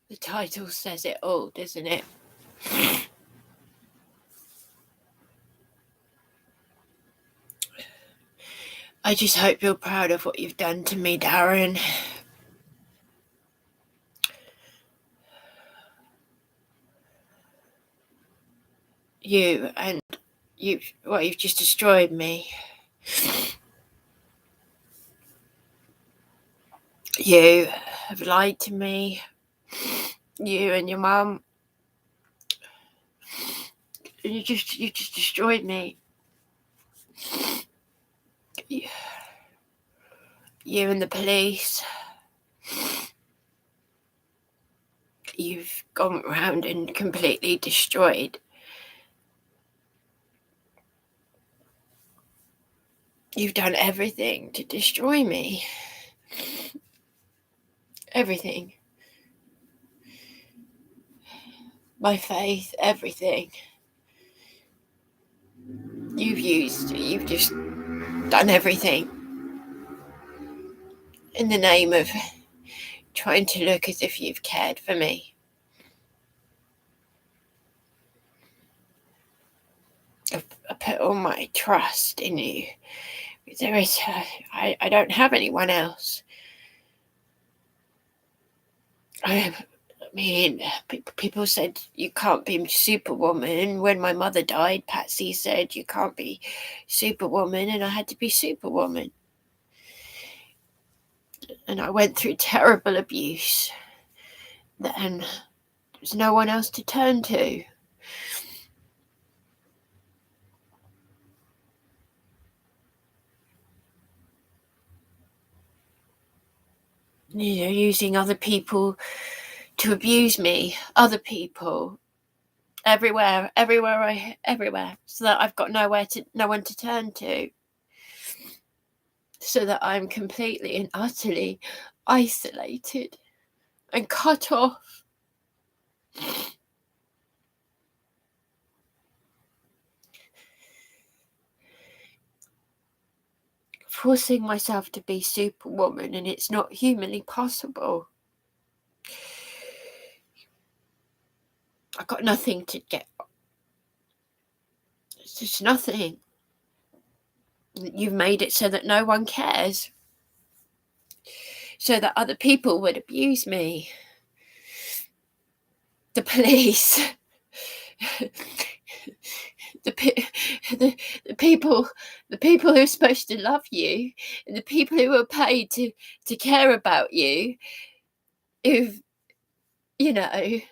The title says it all, doesn't it? I just hope you're proud of what you've done to me, Darren. You've just destroyed me. You have lied to me. You and your mum. You just destroyed me. You and the police. You've gone around and completely destroyed. You've done everything to destroy me. Everything. My faith, everything. You've just done everything in the name of trying to look as if you've cared for me. I put all my trust in you. I don't have anyone else. I mean, people said you can't be Superwoman. When my mother died, Patsy said you can't be Superwoman, and I had to be Superwoman. And I went through terrible abuse. And there's no one else to turn to. Using other people to abuse me. Other people. Everywhere, so that I've got no one to turn to. So that I'm completely and utterly isolated and cut off. Forcing myself to be Superwoman, and it's not humanly possible. I've got nothing to get. It's just nothing. You've made it so that no one cares. So that other people would abuse me. The police. The people who are supposed to love you, and the people who are paid to care about you, who've, the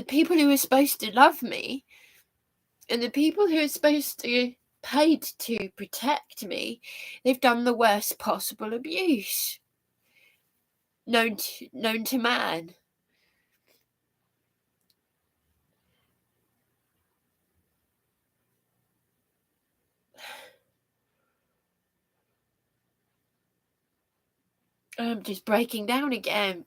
people who are supposed to love me, and the people who are supposed to paid to protect me, they've done the worst possible abuse known to man. I'm just breaking down again.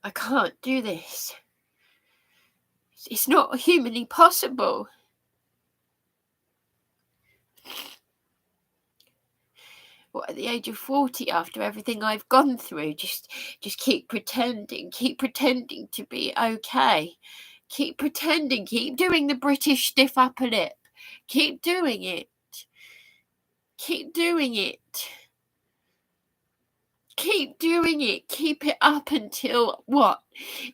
I can't do this. It's not humanly possible. What, at the age of 40, after everything I've gone through, just keep pretending to be okay. Keep pretending, keep doing the British stiff upper lip. Keep doing it. Keep doing it. Keep doing it. Keep it up until what?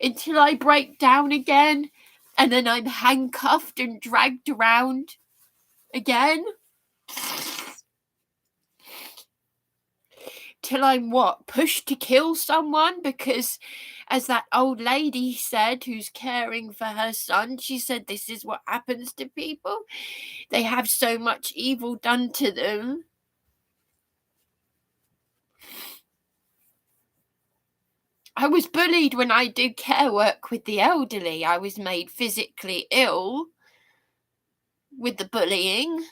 Until I break down again, and then I'm handcuffed and dragged around again? Till I'm what? Pushed to kill someone? Because, as that old lady said who's caring for her son, she said this is what happens to people. They have so much evil done to them. I was bullied when I did care work with the elderly. I was made physically ill with the bullying.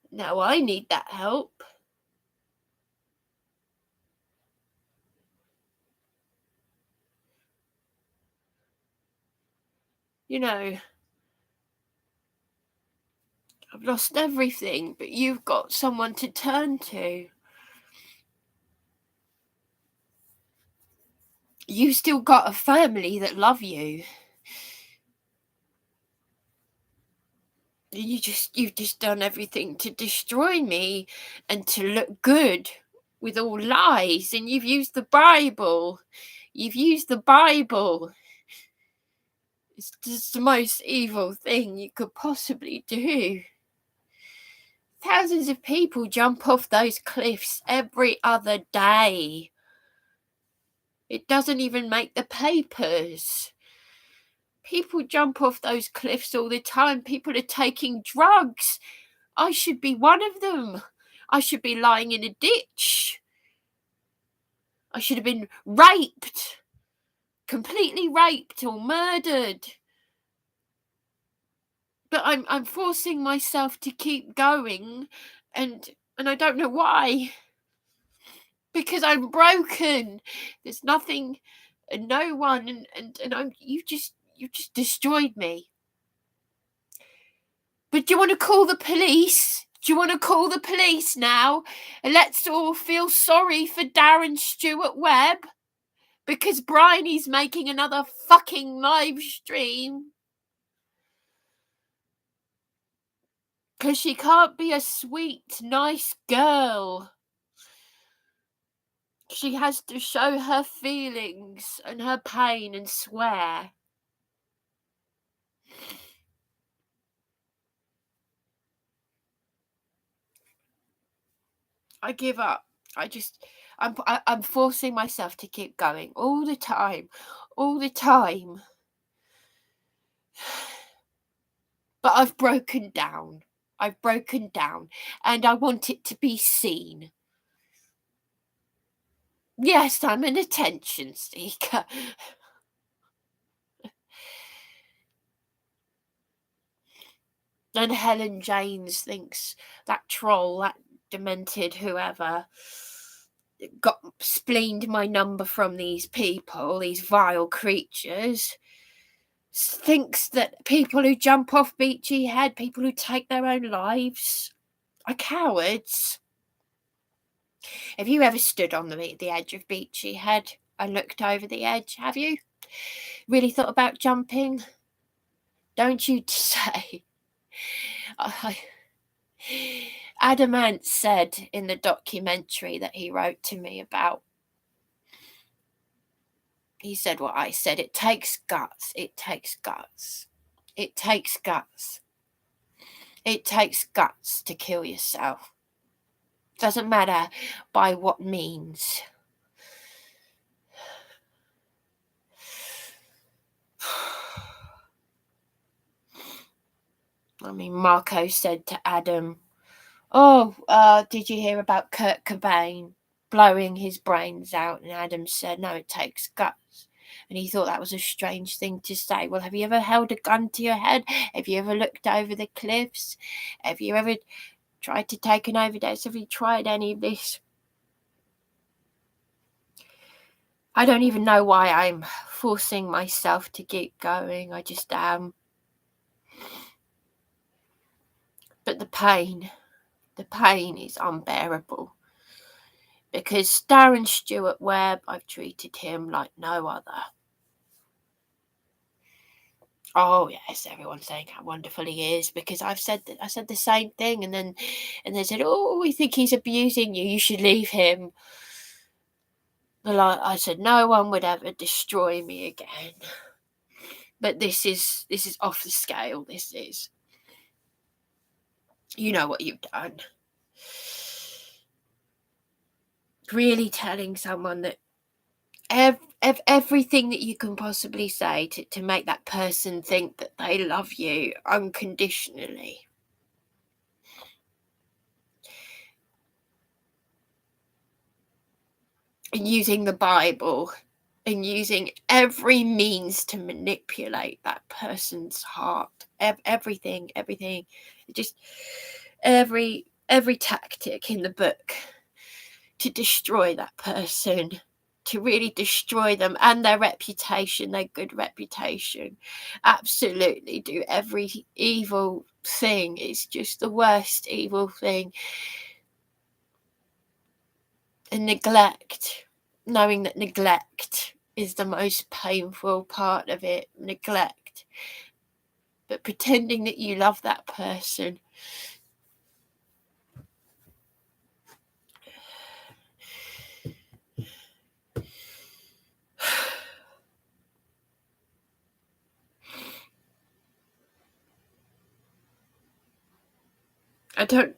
Now I need that help. I've lost everything, but you've got someone to turn to. You still got a family that love you. You've just done everything to destroy me and to look good with all lies, and you've used the Bible. You've used the Bible. It's just the most evil thing you could possibly do. Thousands of people jump off those cliffs every other day. It doesn't even make the papers. People jump off those cliffs all the time. People are taking drugs. I should be one of them. I should be lying in a ditch. I should have been raped. Completely raped or murdered. But I'm forcing myself to keep going, and I don't know why. Because I'm broken. There's nothing and no one, and you've just destroyed me. But do you want to call the police? Do you want to call the police now? And let's all feel sorry for Darren, Stuart, Webb, because Bryony's making another fucking live stream. Because she can't be a sweet, nice girl. She has to show her feelings and her pain and swear. I give up. I'm forcing myself to keep going all the time. But I've broken down. And I want it to be seen. Yes, I'm an attention seeker. And Helen James thinks that troll, that demented whoever, spleened my number from these people, these vile creatures, thinks that people who jump off Beachy Head, people who take their own lives, are cowards. Have you ever stood on the edge of Beachy Head and looked over the edge? Have you really thought about jumping? Don't you say. Adamant said in the documentary that he wrote to me about, he said what I said, it takes guts. It takes guts to kill yourself. Doesn't matter by what means. I mean, Marco said to Adam, did you hear about Kurt Cobain blowing his brains out? And Adam said, no, it takes guts. And he thought that was a strange thing to say. Well, have you ever held a gun to your head? Have you ever looked over the cliffs? Have you ever tried to take an overdose? Have you tried any of this? I don't even know why I'm forcing myself to keep going. I just am. But the pain is unbearable. Because Darren Stuart Webb, I've treated him like no other. Oh yes, everyone's saying how wonderful he is, because I said the same thing, and they said, oh, we think he's abusing you. You should leave him. Well, I said no one would ever destroy me again. But this is off the scale. This is, you know what you've done. Really telling someone that everything that you can possibly say to make that person think that they love you unconditionally. And using the Bible and using every means to manipulate that person's heart. Everything. Just every tactic in the book to destroy that person. to really destroy them and their reputation, their good reputation. Absolutely do every evil thing. It's just the worst evil thing. And neglect, knowing that neglect is the most painful part of it. Neglect. But pretending that you love that person. I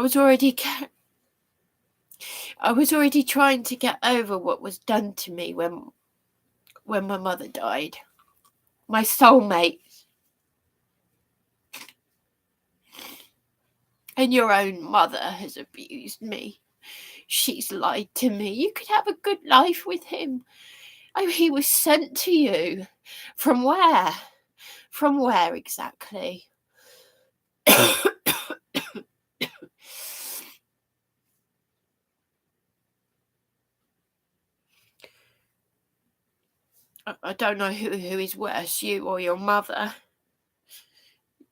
was already trying to get over what was done to me when my mother died. My soulmate. And your own mother has abused me. She's lied to me. You could have a good life with him. Oh, he was sent to you. From where? From where exactly? I don't know who is worse, you or your mother.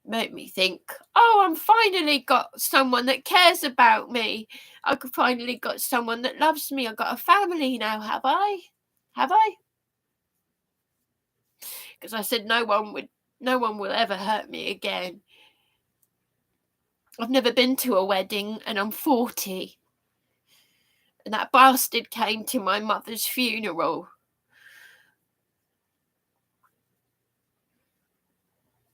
Make me think, oh, I'm finally got someone that cares about me. I finally got someone that loves me. I've got a family now, have I? Have I? Because I said no one will ever hurt me again. I've never been to a wedding and I'm 40. And that bastard came to my mother's funeral.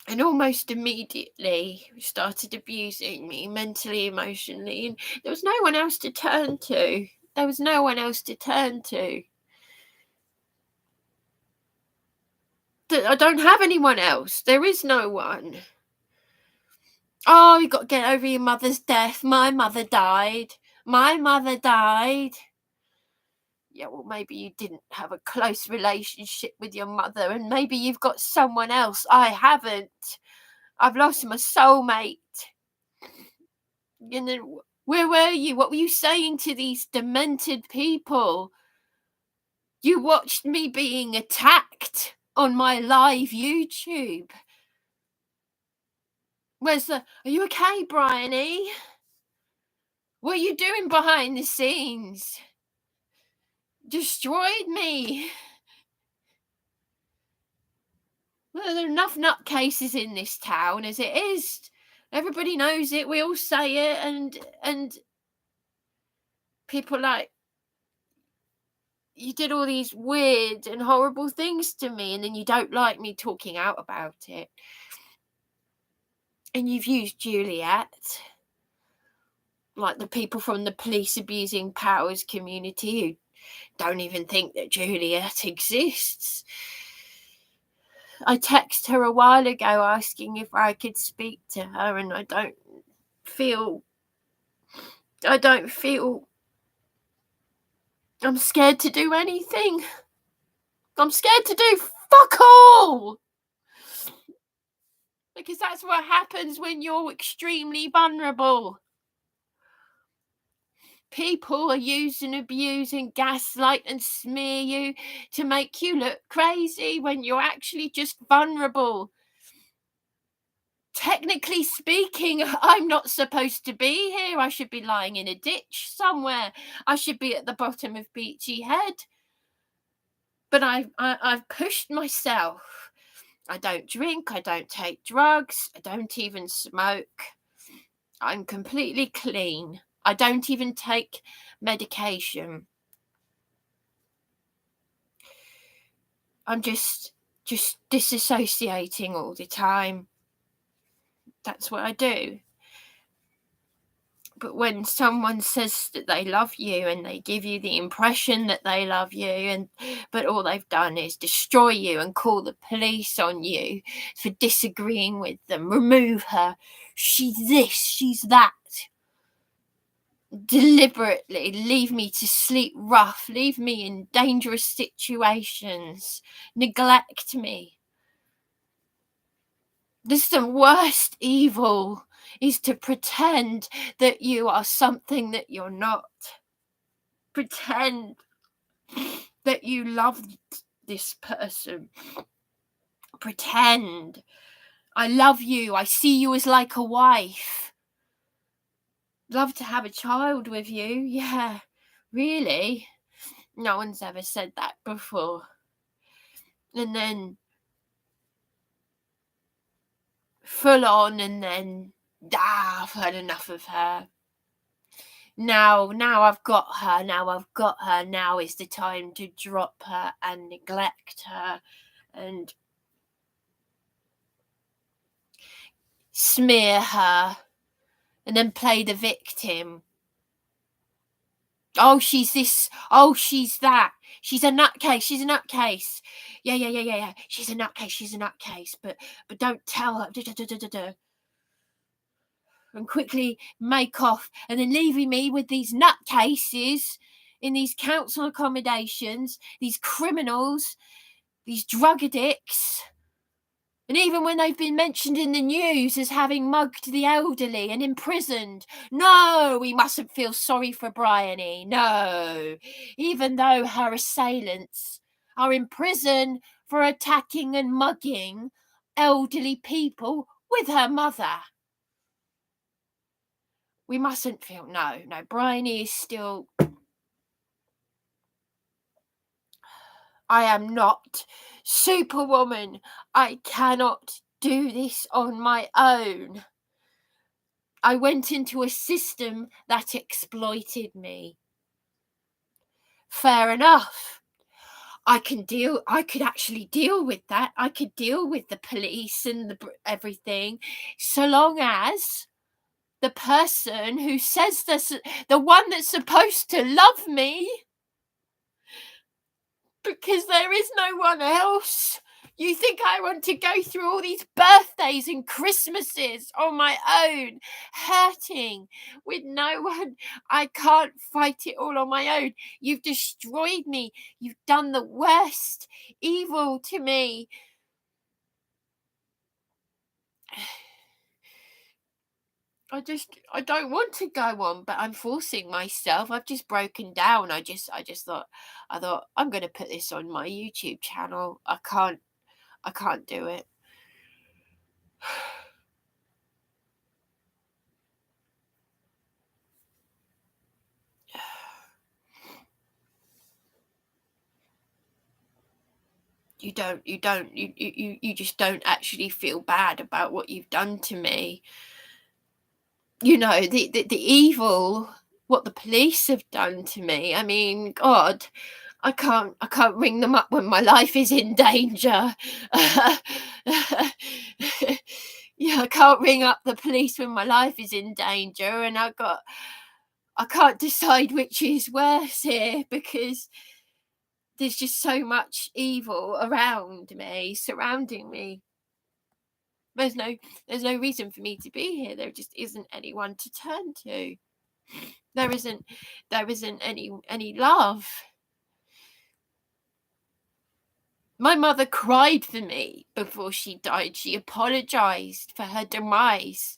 And almost immediately started abusing me mentally, emotionally. And there was no one else to turn to. There was no one else to turn to. I don't have anyone else. There is no one. Oh, you got to get over your mother's death. My mother died. My mother died. Yeah, well, maybe you didn't have a close relationship with your mother, and maybe you've got someone else. I haven't. I've lost my soulmate. You know, where were you? What were you saying to these demented people? You watched me being attacked on my live YouTube. Are you okay, Bryony? What are you doing behind the scenes? Destroyed me. Well, there are enough nutcases in this town as it is. Everybody knows it. We all say it, and people like, you did all these weird and horrible things to me, and then you don't like me talking out about it. And you've used Juliet, like the people from the police abusing powers community who don't even think that Juliet exists. I texted her a while ago asking if I could speak to her, and I don't feel I'm scared to do anything. I'm scared to do fuck all. Because that's what happens when you're extremely vulnerable. People are used and abuse and gaslight and smear you to make you look crazy when you're actually just vulnerable. Technically speaking, I'm not supposed to be here. I should be lying in a ditch somewhere. I should be at the bottom of Beachy Head. But I've pushed myself. I don't drink. I don't take drugs. I don't even smoke. I'm completely clean. I don't even take medication. I'm just disassociating all the time. That's what I do. But when someone says that they love you and they give you the impression that they love you, but all they've done is destroy you and call the police on you for disagreeing with them, remove her, she's this, she's that, deliberately leave me to sleep rough, leave me in dangerous situations, neglect me. This is the worst evil is to pretend that you are something that you're not. Pretend that you love this person. Pretend. I love you. I see you as like a wife. Love to have a child with you. Yeah, really? No one's ever said that before. And then full on, and then I've had enough of her. Now I've got her. Now is the time to drop her and neglect her and smear her and then play the victim. Oh, she's this. Oh, she's that. She's a nutcase. She's a nutcase. Yeah. She's a nutcase. But don't tell her. And quickly make off, and then leaving me with these nutcases in these council accommodations, these criminals, these drug addicts. And even when they've been mentioned in the news as having mugged the elderly and imprisoned, no, we mustn't feel sorry for Bryony. No, even though her assailants are in prison for attacking and mugging elderly people with her mother. We mustn't feel, no, Bryony is still, I am not Superwoman. I cannot do this on my own. I went into a system that exploited me. Fair enough. I could actually deal with that. I could deal with the police and everything, so long as the person who says this, the one that's supposed to love me, because there is no one else. You think I want to go through all these birthdays and Christmases on my own, hurting with no one? I can't fight it all on my own. You've destroyed me. You've done the worst evil to me. I don't want to go on, but I'm forcing myself. I've just broken down. I thought I'm going to put this on my YouTube channel. I can't do it. You just don't actually feel bad about what you've done to me. You know, the evil, what the police have done to me. I mean, God, I can't ring them up when my life is in danger. Yeah, I can't ring up the police when my life is in danger, and I can't decide which is worse here, because there's just so much evil around me, surrounding me. There's no reason for me to be here. There just isn't anyone to turn to. There isn't any love. My mother cried for me before she died. She apologized for her demise.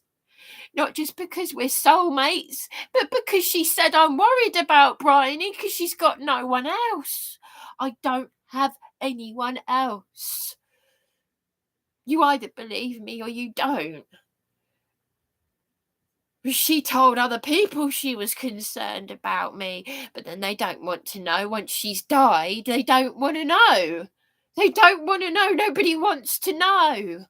Not just because we're soulmates, but because she said, I'm worried about Bryony because she's got no one else. I don't have anyone else. You either believe me or you don't. She told other people she was concerned about me, but then they don't want to know. Once she's died, they don't want to know. They don't want to know. Nobody wants to know.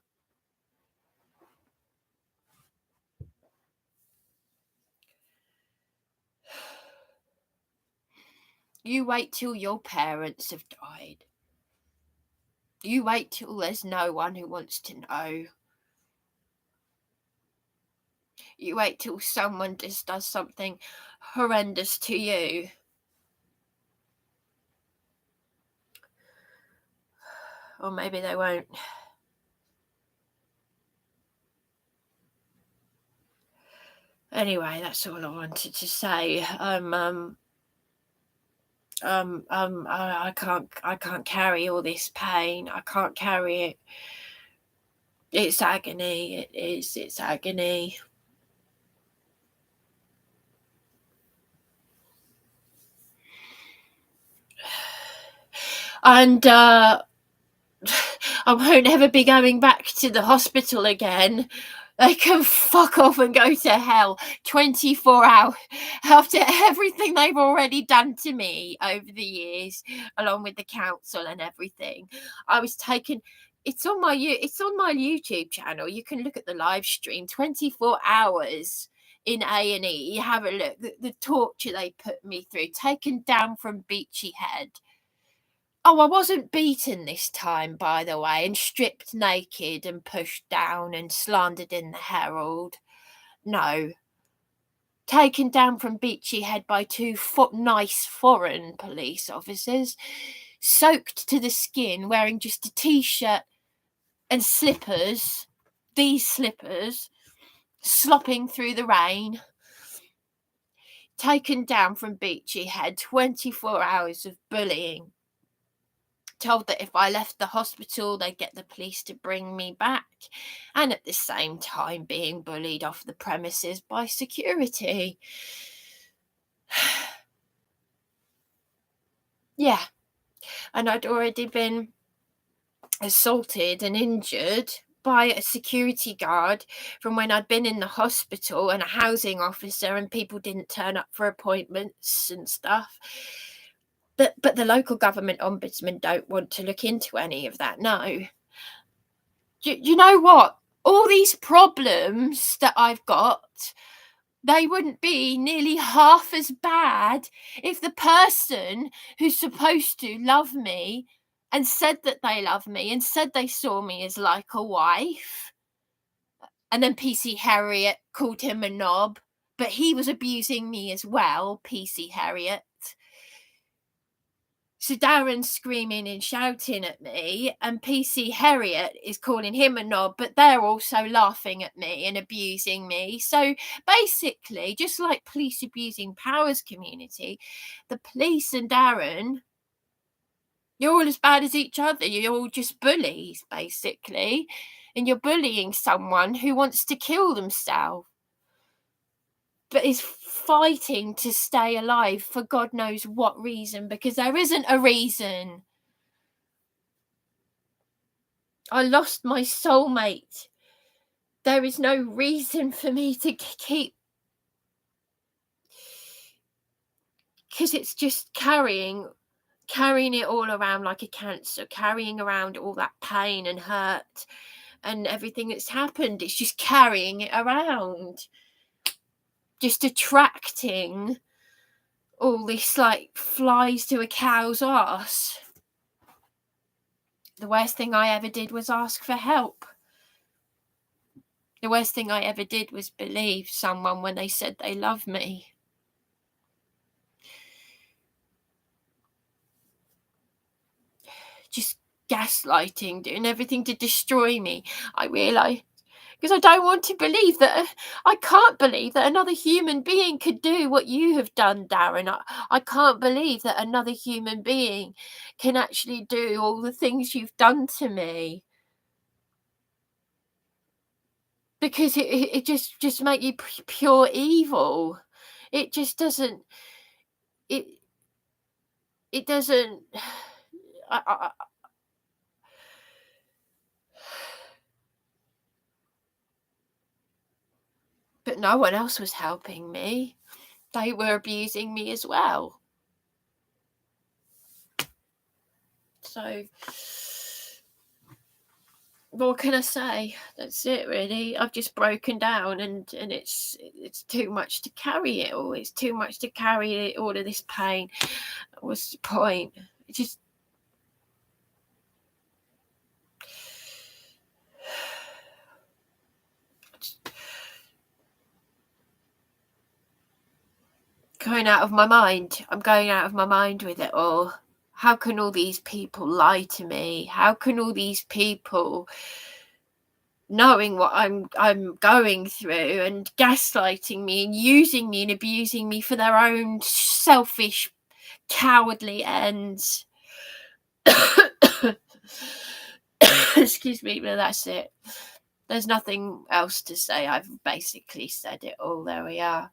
You wait till your parents have died. You wait till there's no one who wants to know. You wait till someone just does something horrendous to you. Or maybe they won't. Anyway, that's all I wanted to say. I can't carry all this pain. I can't carry it. It's agony. It's agony. And I won't ever be going back to the hospital again. They can fuck off and go to hell. 24 hours after everything they've already done to me over the years, along with the council and everything. I was taken. It's on my YouTube channel. You can look at the live stream. 24 hours in A&E. You have a look. The torture they put me through. Taken down from Beachy Head. Oh, I wasn't beaten this time, by the way, and stripped naked and pushed down and slandered in the Herald. No. Taken down from Beachy Head by two nice foreign police officers, soaked to the skin, wearing just a t-shirt and slippers, these slippers, slopping through the rain. Taken down from Beachy Head, 24 hours of bullying. Told that if I left the hospital, they'd get the police to bring me back, and at the same time being bullied off the premises by security. Yeah, and I'd already been assaulted and injured by a security guard from when I'd been in the hospital, and a housing officer, and people didn't turn up for appointments and stuff. But the local government ombudsman don't want to look into any of that, no. You know what? All these problems that I've got, they wouldn't be nearly half as bad if the person who's supposed to love me and said that they love me and said they saw me as like a wife, and then PC Harriet called him a knob, but he was abusing me as well, PC Harriet. So Darren's screaming and shouting at me, and PC Harriet is calling him a knob, but they're also laughing at me and abusing me. So basically, just like police abusing powers community, the police and Darren, you're all as bad as each other. You're all just bullies, basically. And you're bullying someone who wants to kill themselves, but is fighting to stay alive for God knows what reason, because there isn't a reason. I lost my soulmate. There is no reason for me to keep, because it's just carrying it all around like a cancer, carrying around all that pain and hurt and everything that's happened. It's just carrying it around, just attracting all this like flies to a cow's arse. The worst thing I ever did was ask for help. The worst thing I ever did was believe someone when they said they love me. Just gaslighting, doing everything to destroy me. I realise, because I don't want to believe that, I can't believe that another human being could do what you have done, Darren. I can't believe that another human being can actually do all the things you've done to me. Because it just make you pure evil. It just doesn't, it doesn't, but no one else was helping me. They were abusing me as well. So, what can I say? That's it, really. I've just broken down, and it's too much to carry it all. It's too much to carry all of this pain. What's the point? It just, going out of my mind. I'm going out of my mind with it all. How can all these people lie to me? How can all these people, knowing what I'm going through and gaslighting me and using me and abusing me for their own selfish, cowardly ends? Excuse me, but that's it. There's nothing else to say. I've basically said it all. There we are.